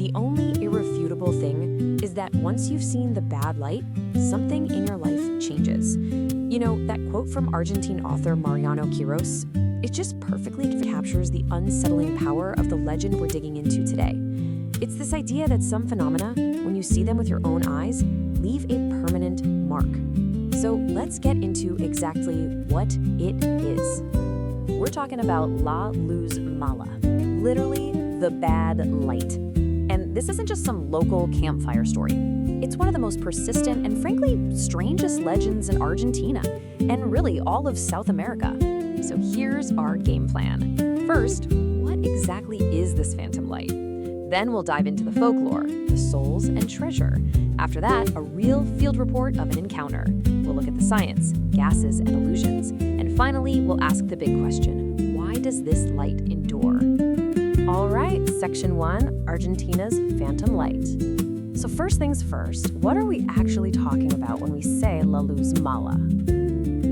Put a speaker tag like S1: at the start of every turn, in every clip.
S1: The only irrefutable thing is that once you've seen the bad light, something in your life changes. You know, that quote from Argentine author Mariano Quiros, it just perfectly captures the unsettling power of the legend we're digging into today. It's this idea that some phenomena, when you see them with your own eyes, leave a permanent mark. So let's get into exactly what it is. We're talking about La Luz Mala, literally the bad light. And this isn't just some local campfire story. It's one of the most persistent and frankly strangest legends in Argentina, and really all of South America. So here's our game plan. First, what exactly is this phantom light? Then we'll dive into the folklore, the souls and treasure. After that, a real field report of an encounter. We'll look at the science, gases and illusions. And finally, we'll ask the big question, why does this light endure? All right, section 1, Argentina's phantom light. So first things first, what are we actually talking about when we say La Luz Mala?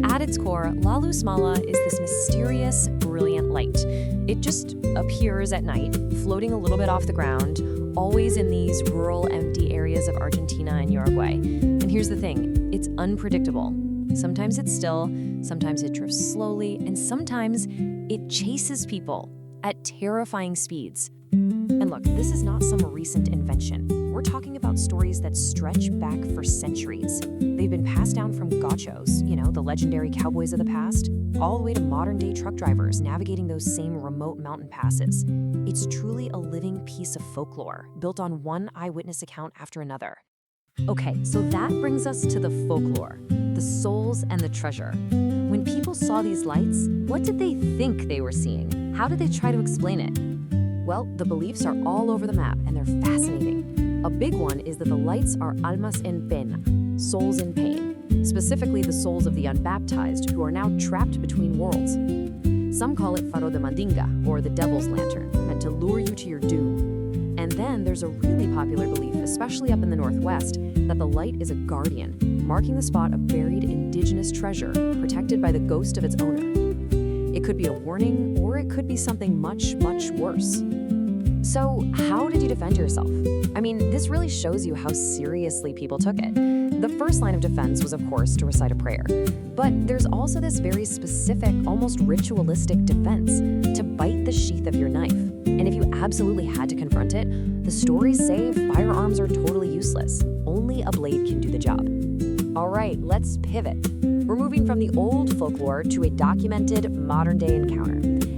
S1: At its core, La Luz Mala is this mysterious, brilliant light. It just appears at night, floating a little bit off the ground, always in these rural, empty areas of Argentina and Uruguay. And here's the thing, it's unpredictable. Sometimes it's still, sometimes it drifts slowly, and sometimes it chases people at terrifying speeds. And look, this is not some recent invention. We're talking about stories that stretch back for centuries. They've been passed down from gauchos, the legendary cowboys of the past, all the way to modern-day truck drivers navigating those same remote mountain passes. It's truly a living piece of folklore, built on one eyewitness account after another. Okay, so that brings us to the folklore, the souls and the treasure. When people saw these lights, what did they think they were seeing? How did they try to explain it? Well, the beliefs are all over the map, and they're fascinating. A big one is that the lights are almas en pena, souls in pain, specifically the souls of the unbaptized who are now trapped between worlds. Some call it faro de mandinga, or the devil's lantern, meant to lure you to your doom. And then there's a really popular belief, especially up in the Northwest, that the light is a guardian, marking the spot of buried indigenous treasure protected by the ghost of its owner. It could be a warning, or it could be something much, much worse. So how did you defend yourself? I mean, this really shows you how seriously people took it. The first line of defense was, of course, to recite a prayer. But there's also this very specific, almost ritualistic defense, to bite the sheath of your knife. And if you absolutely had to confront it, the stories say firearms are totally useless. Only a blade can do the job. All right, let's pivot. We're moving from the old folklore to a documented modern-day encounter.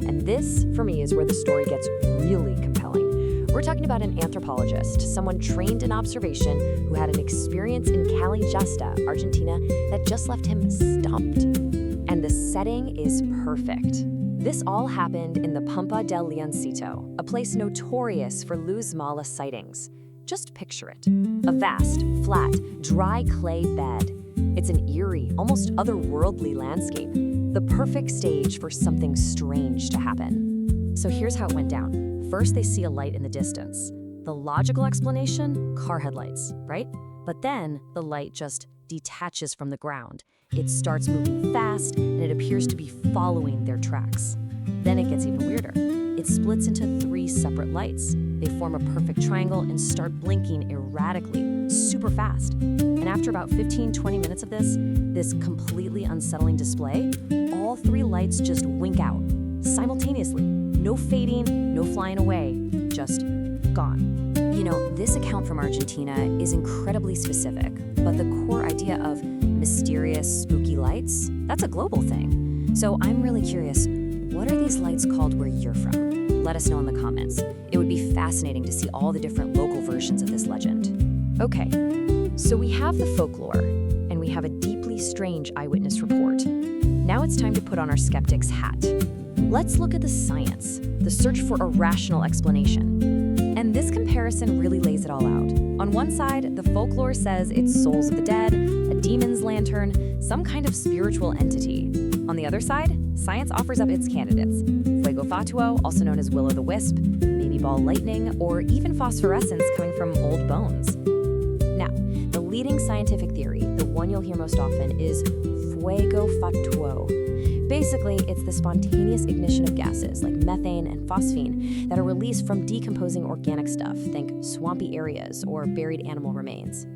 S1: And this, for me, is where the story gets really compelling. We're talking about an anthropologist, someone trained in observation who had an experience in Esta, Argentina, that just left him stumped. And the setting is perfect. This all happened in the Pampa del Leoncito, a place notorious for Luz Mala sightings. Just picture it. A vast, flat, dry clay bed. It's an eerie, almost otherworldly landscape, the perfect stage for something strange to happen. So here's how it went down. First, they see a light in the distance. The logical explanation, car headlights, right? But then the light just detaches from the ground. It starts moving fast, and it appears to be following their tracks. Then it gets even weirder. It splits into 3 separate lights. They form a perfect triangle and start blinking erratically, super fast. And after about 15-20 minutes of this completely unsettling display, all 3 lights just wink out, simultaneously. No fading, no flying away, just gone. This account from Argentina is incredibly specific, but the core idea of mysterious, spooky lights, that's a global thing. So I'm really curious, what are these lights called where you're from? Let us know in the comments. It would be fascinating to see all the different local versions of this legend. Okay, so we have the folklore, and we have a deeply strange eyewitness report. Now it's time to put on our skeptic's hat. Let's look at the science, the search for a rational explanation. And this comparison really lays it all out. On one side, the folklore says it's souls of the dead, a demon's lantern, some kind of spiritual entity. On the other side, science offers up its candidates. Fuego fatuo, also known as will-o'-the-wisp, maybe ball lightning, or even phosphorescence coming from old bones. Now, the leading scientific theory, the one you'll hear most often, is fuego fatuo. Basically, it's the spontaneous ignition of gases like methane and phosphine that are released from decomposing organic stuff, think swampy areas or buried animal remains.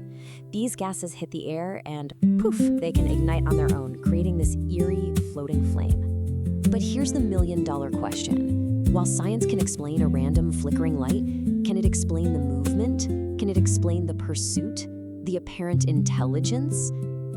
S1: These gases hit the air and poof, they can ignite on their own, creating this eerie, floating flame. But here's the million-dollar question. While science can explain a random flickering light, can it explain the movement? Can it explain the pursuit? The apparent intelligence?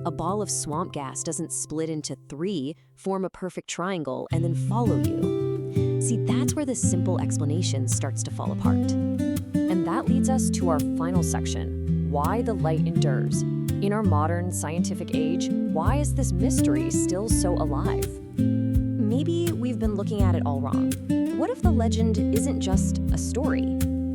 S1: A ball of swamp gas doesn't split into 3, form a perfect triangle, and then follow you. See, that's where the simple explanation starts to fall apart. And that leads us to our final section, why the light endures. In our modern scientific age, why is this mystery still so alive? Maybe we've been looking at it all wrong. What if the legend isn't just a story?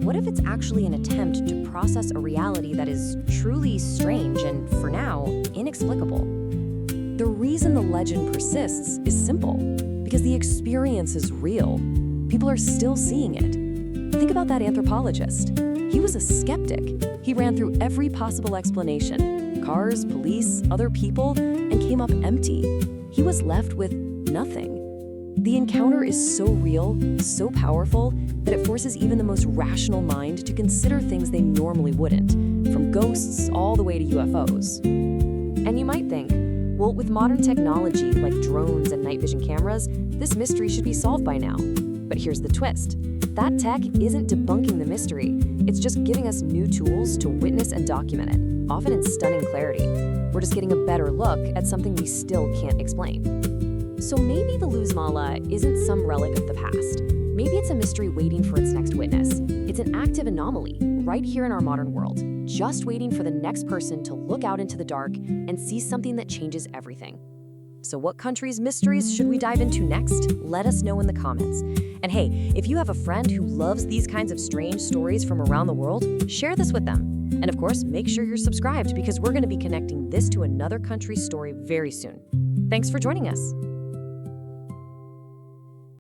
S1: What if it's actually an attempt to process a reality that is truly strange and, for now, inexplicable? The reason the legend persists is simple, because the experience is real. People are still seeing it. Think about that anthropologist. He was a skeptic. He ran through every possible explanation, cars, police, other people, and came up empty. He was left with nothing. The encounter is so real, so powerful, that it forces even the most rational mind to consider things they normally wouldn't, from ghosts all the way to UFOs. And you might think, well, with modern technology like drones and night vision cameras, this mystery should be solved by now. But here's the twist. That tech isn't debunking the mystery. It's just giving us new tools to witness and document it, often in stunning clarity. We're just getting a better look at something we still can't explain. So maybe the Luz Mala isn't some relic of the past. Maybe it's a mystery waiting for its next witness. It's an active anomaly right here in our modern world, just waiting for the next person to look out into the dark and see something that changes everything. So what country's mysteries should we dive into next? Let us know in the comments. And hey, if you have a friend who loves these kinds of strange stories from around the world, share this with them. And of course, make sure you're subscribed because we're going to be connecting this to another country's story very soon. Thanks for joining us.